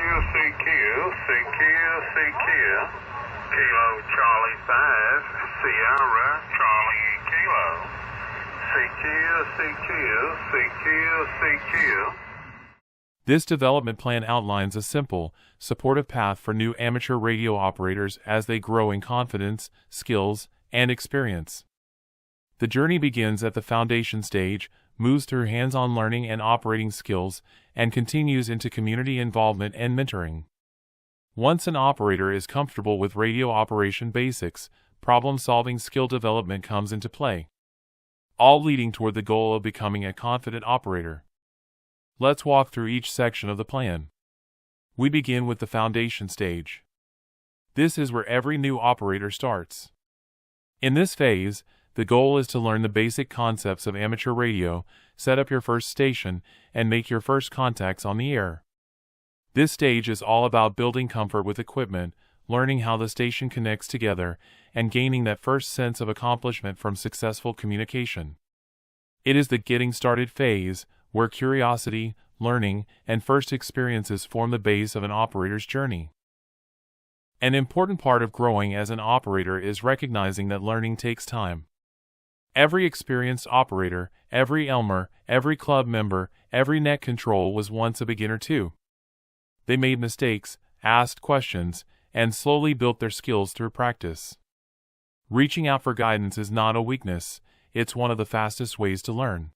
CQ, Kilo Charlie 5, Sierra Charlie Kilo, CQ. This development plan outlines a simple, supportive path for new amateur radio operators as they grow in confidence, skills, and experience. The journey begins at the foundation stage, moves through hands-on learning and operating skills, and continues into community involvement and mentoring. Once an operator is comfortable with radio operation basics, problem-solving skill development comes into play, all leading toward the goal of becoming a confident operator. Let's walk through each section of the plan. We begin with the foundation stage. This is where every new operator starts. In this phase, the goal is to learn the basic concepts of amateur radio, set up your first station, and make your first contacts on the air. This stage is all about building comfort with equipment, learning how the station connects together, and gaining that first sense of accomplishment from successful communication. It is the getting started phase, where curiosity, learning, and first experiences form the base of an operator's journey. An important part of growing as an operator is recognizing that learning takes time. Every experienced operator, every Elmer, every club member, every net control was once a beginner too. They made mistakes, asked questions, and slowly built their skills through practice. Reaching out for guidance is not a weakness, it's one of the fastest ways to learn.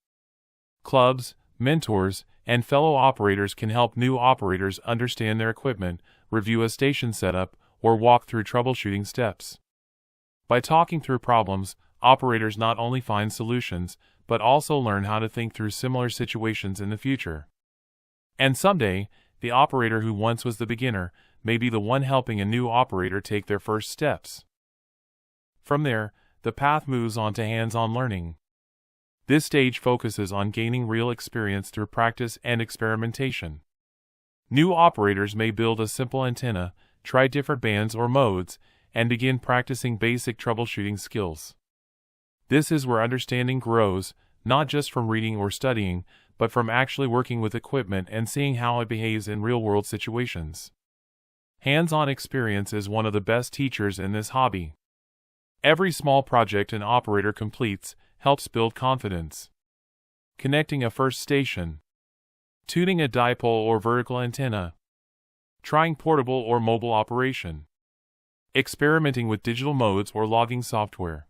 Clubs, mentors, and fellow operators can help new operators understand their equipment, review a station setup, or walk through troubleshooting steps. By talking through problems, operators not only find solutions, but also learn how to think through similar situations in the future. And someday, the operator who once was the beginner may be the one helping a new operator take their first steps. From there, the path moves on to hands-on learning. This stage focuses on gaining real experience through practice and experimentation. New operators may build a simple antenna, try different bands or modes, and begin practicing basic troubleshooting skills. This is where understanding grows, not just from reading or studying, but from actually working with equipment and seeing how it behaves in real-world situations. Hands-on experience is one of the best teachers in this hobby. Every small project an operator completes helps build confidence. Connecting a first station, tuning a dipole or vertical antenna, trying portable or mobile operation, experimenting with digital modes or logging software.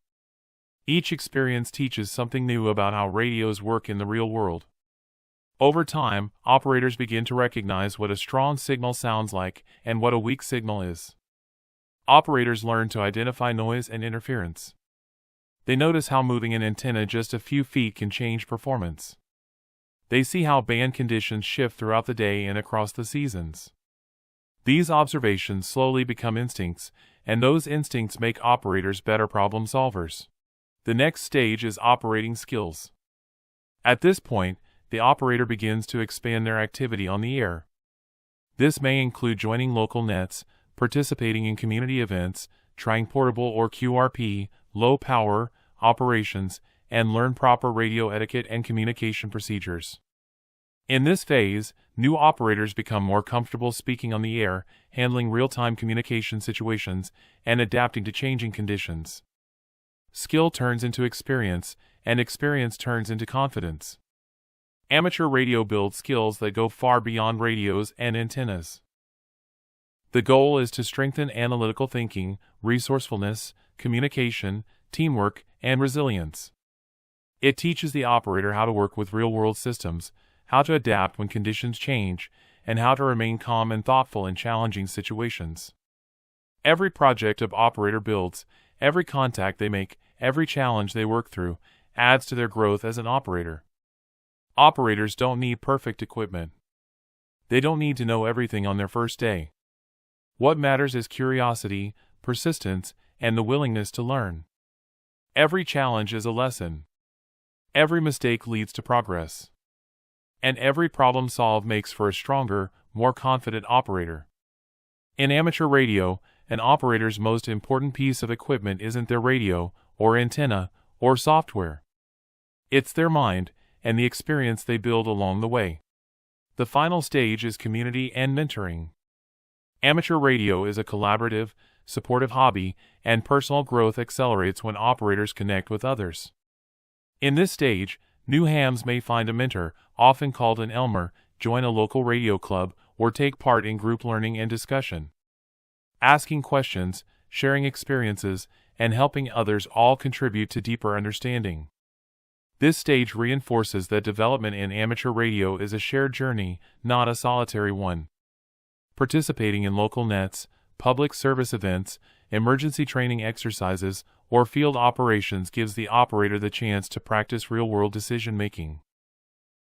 Each experience teaches something new about how radios work in the real world. Over time, operators begin to recognize what a strong signal sounds like and what a weak signal is. Operators learn to identify noise and interference. They notice how moving an antenna just a few feet can change performance. They see how band conditions shift throughout the day and across the seasons. These observations slowly become instincts, and those instincts make operators better problem solvers. The next stage is operating skills. At this point, the operator begins to expand their activity on the air. This may include joining local nets, participating in community events, trying portable or QRP, low-power operations, and learn proper radio etiquette and communication procedures. In this phase, new operators become more comfortable speaking on the air, handling real-time communication situations, and adapting to changing conditions. Skill turns into experience, and experience turns into confidence. Amateur radio builds skills that go far beyond radios and antennas. The goal is to strengthen analytical thinking, resourcefulness, communication, teamwork, and resilience. It teaches the operator how to work with real-world systems, how to adapt when conditions change, and how to remain calm and thoughtful in challenging situations. Every project an operator builds, every contact they make, every challenge they work through, adds to their growth as an operator. Operators don't need perfect equipment. They don't need to know everything on their first day. What matters is curiosity, persistence, and the willingness to learn. Every challenge is a lesson. Every mistake leads to progress. And every problem solved makes for a stronger, more confident operator. In amateur radio, an operator's most important piece of equipment isn't their radio, or antenna, or software. It's their mind, and the experience they build along the way. The final stage is community and mentoring. Amateur radio is a collaborative, supportive hobby, and personal growth accelerates when operators connect with others. In this stage, new hams may find a mentor, often called an Elmer, join a local radio club, or take part in group learning and discussion. Asking questions, sharing experiences, and helping others all contribute to deeper understanding. This stage reinforces that development in amateur radio is a shared journey, not a solitary one. Participating in local nets, public service events, emergency training exercises, or field operations gives the operator the chance to practice real-world decision-making.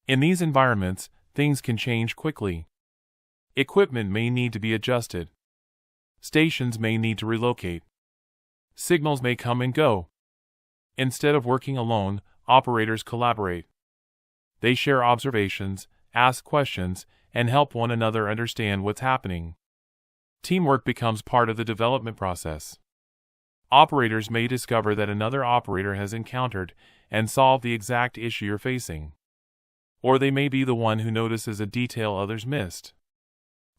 In these environments, things can change quickly. Equipment may need to be adjusted. Stations may need to relocate. Signals may come and go. Instead of working alone, operators collaborate. They share observations, ask questions, and help one another understand what's happening. Teamwork becomes part of the development process. Operators may discover that another operator has encountered and solved the exact issue you're facing. Or they may be the one who notices a detail others missed.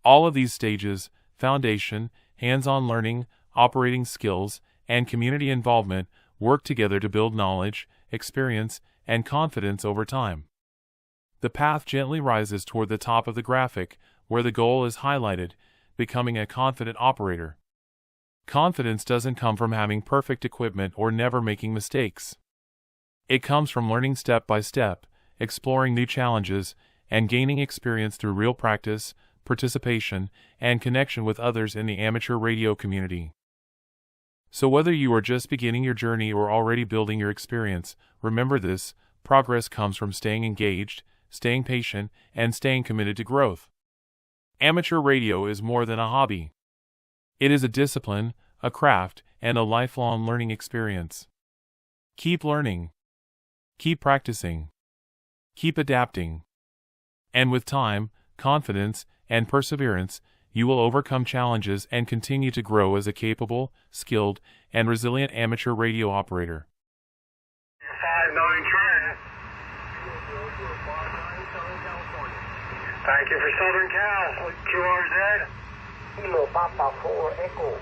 All of these stages, foundation, hands-on learning, operating skills, and community involvement, work together to build knowledge, experience, and confidence over time. The path gently rises toward the top of the graphic, where the goal is highlighted, becoming a confident operator. Confidence doesn't come from having perfect equipment or never making mistakes. It comes from learning step by step, exploring new challenges, and gaining experience through real practice, participation, and connection with others in the amateur radio community. So whether you are just beginning your journey or already building your experience, remember this: progress comes from staying engaged, staying patient, and staying committed to growth. Amateur radio is more than a hobby. It is a discipline, a craft, and a lifelong learning experience. Keep learning. Keep practicing. Keep adapting. And with time, confidence, and perseverance, you will overcome challenges and continue to grow as a capable, skilled, and resilient amateur radio operator. 59 Trent. Thank you for Southern Cal. QRZ. Kilo Papa 4 Echo.